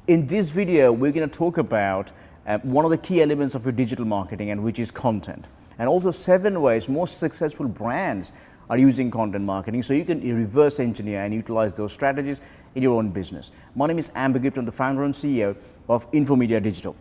In this video, we're going to talk about one of the key elements of your digital marketing, and which is content. And also 7 ways most successful brands are using content marketing, so you can reverse engineer and utilize those strategies in your own business. My name is Amber Gift. I'm the founder and CEO of Infomedia Digital.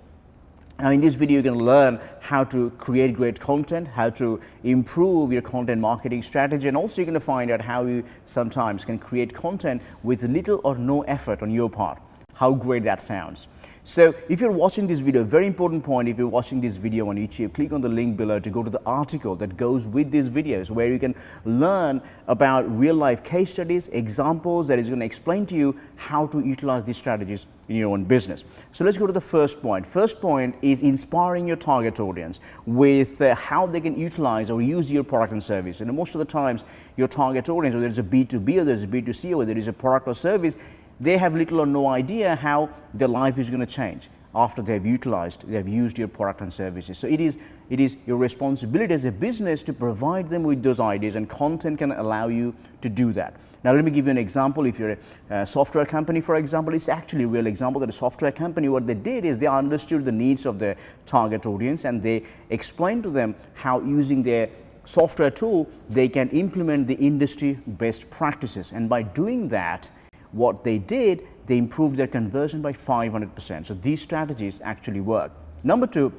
Now, in this video, you're going to learn how to create great content, how to improve your content marketing strategy, and also you're going to find out how you sometimes can create content with little or no effort on your part. How great that sounds. So if you're watching this video, very important point, if you're watching this video on YouTube, click on the link below to go to the article that goes with these videos, where you can learn about real life case studies, examples that is going to explain to you how to utilize these strategies in your own business. So let's go to the first point. First point is inspiring your target audience with how they can utilize or use your product and service. And most of the times, your target audience, whether it's a B2B or there's a B2C or whether it's a product or service, they have little or no idea how their life is going to change after they've used your product and services. So it is your responsibility as a business to provide them with those ideas, and content can allow you to do that. Now, let me give you an example. If you're a software company, for example, it's actually a real example that a software company, what they did is they understood the needs of their target audience, and they explained to them how, using their software tool, they can implement the industry best practices. And by doing that, what they did, they improved their conversion by 500%. So these strategies actually work. Number 2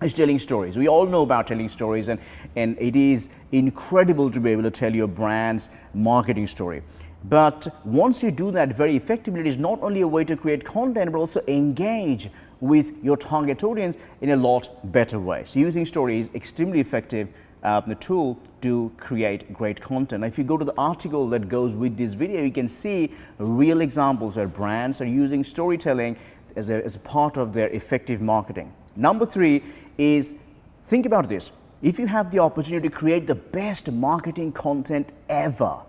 is telling stories. We all know about telling stories, and it is incredible to be able to tell your brand's marketing story. But once you do that very effectively, it is not only a way to create content, but also engage with your target audience in a lot better way. So using stories is extremely effective the tool to create great content. Now, if you go to the article that goes with this video, you can see real examples where brands are using storytelling as a part of their effective marketing. Number 3 is, think about this. If you have the opportunity to create the best marketing content ever,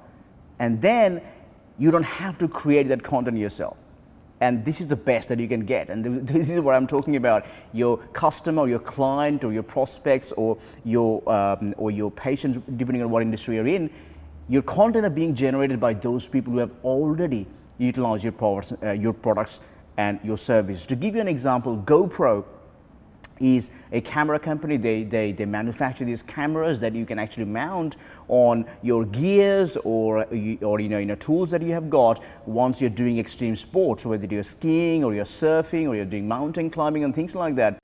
and then you don't have to create that content yourself. And this is the best that you can get. And this is what I'm talking about. Your customer, or your client, or your prospects, or your patients, depending on what industry you're in, your content are being generated by those people who have already utilized your products and your services. To give you an example, GoPro is a camera company. They manufacture these cameras that you can actually mount on your gears or tools that you have got once you're doing extreme sports, whether you're skiing or you're surfing or you're doing mountain climbing and things like that.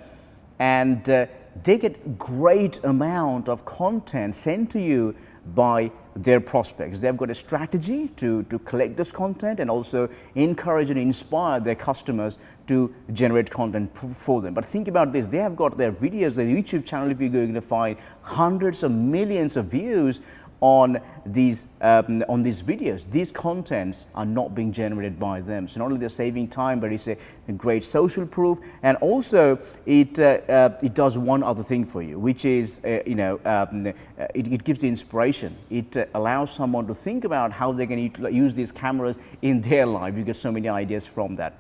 And they get great amount of content sent to you by their prospects. They've got a strategy to collect this content and also encourage and inspire their customers to generate content for them. But think about this, they have got their videos, their YouTube channel, if you're going to find hundreds of millions of views on these videos. These contents are not being generated by them. So not only they're saving time, but it's a great social proof, and also it does one other thing for you, which is it gives the inspiration. It allows someone to think about how they can use these cameras in their life. You get so many ideas from that.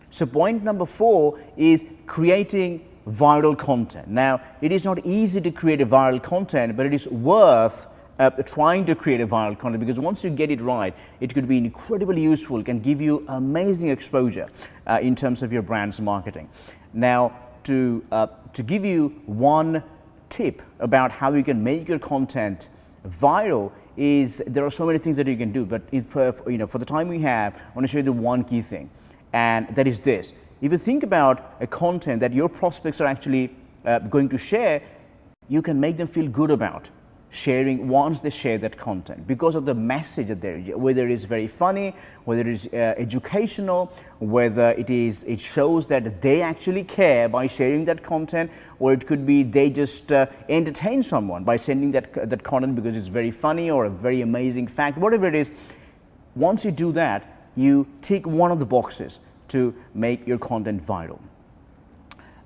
So point number 4 is creating viral content. Now, it is not easy to create a viral content, but it is worth trying to create a viral content, because once you get it right, it could be incredibly useful, can give you amazing exposure in terms of your brand's marketing. Now, to give you one tip about how you can make your content viral, is there are so many things that you can do, but for the time we have, I want to show you the one key thing, and that is this. If you think about a content that your prospects are actually going to share, you can make them feel good about sharing once they share that content, because of the message that there is, whether it is very funny, whether it is educational, whether it shows that they actually care by sharing that content, or it could be they just entertain someone by sending that content because it's very funny or a very amazing fact, whatever it is. Once you do that, you tick one of the boxes to make your content viral.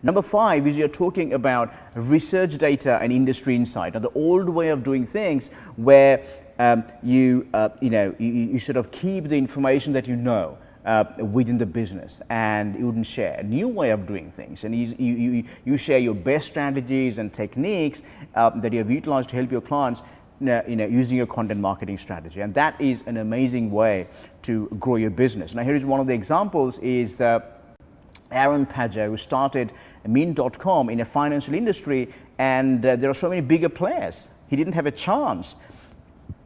Number 5 is you're talking about research data and industry insight. Now, the old way of doing things, where you sort of keep the information that you know within the business and you wouldn't share. A new way of doing things, and you share your best strategies and techniques that you have utilized to help your clients using your content marketing strategy, and that is an amazing way to grow your business. Now, here is one of the examples: is Aaron Padgett, who started Mint.com in a financial industry, and there are so many bigger players. He didn't have a chance,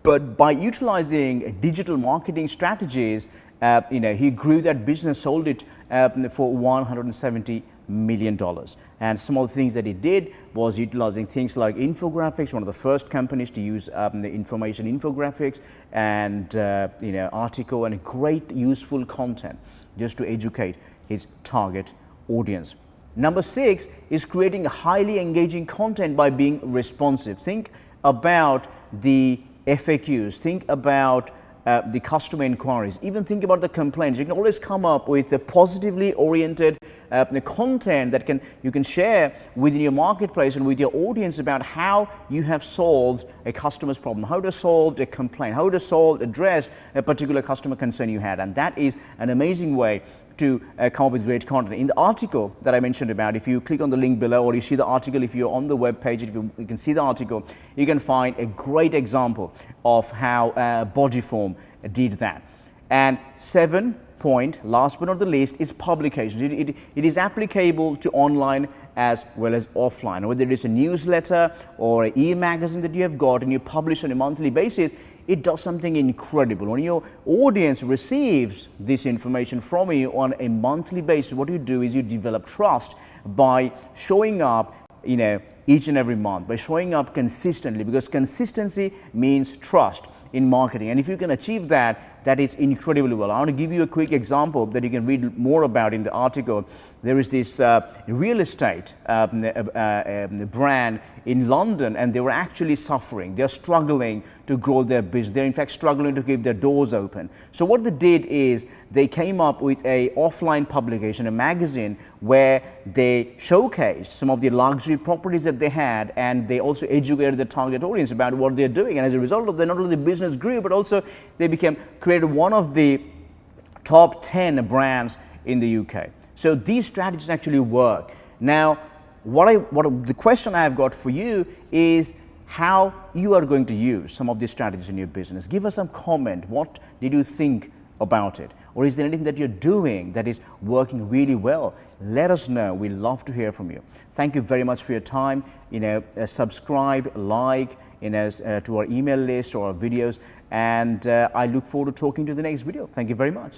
but by utilizing digital marketing strategies, he grew that business, sold it for $170 million. And some of the things that he did was utilizing things like infographics, one of the first companies to use the information infographics, and article and great useful content just to educate his target audience. Number 6 is creating highly engaging content by being responsive. Think about the FAQs, think about the customer inquiries, even think about the complaints. You can always come up with a positively oriented content that you can share within your marketplace and with your audience about how you have solved a customer's problem, how to solve a complaint, how to address a particular customer concern you had. And that is an amazing way to come up with great content. In the article that I mentioned about, if you click on the link below, or you see the article, if you're on the web page, if you can see the article, you can find a great example of how Bodyform did that. And 7 point, last but not the least, is publications. It is applicable to online as well as offline. Whether it is a newsletter or an e-magazine that you have got and you publish on a monthly basis, it does something incredible. When your audience receives this information from you on a monthly basis, what you do is you develop trust by showing up each and every month, by showing up consistently, because consistency means trust in marketing. And if you can achieve that, that is incredibly well. I want to give you a quick example that you can read more about in the article. There is this real estate brand in London, and they were actually suffering. They're struggling to grow their business. They're in fact struggling to keep their doors open. So what they did is they came up with a offline publication, a magazine, where they showcased some of the luxury properties that they had, and they also educated the target audience about what they're doing. And as a result of that, not only the business grew, but also they created one of the top 10 brands in the UK. So these strategies actually work. Now, the question I've got for you is how you are going to use some of these strategies in your business. Give us some comment. What did you think about it? Or is there anything that you're doing that is working really well? Let us know. We love to hear from you. Thank you very much for your time. Subscribe, like, to our email list or our videos, and I look forward to talking to you in the next video. Thank you very much.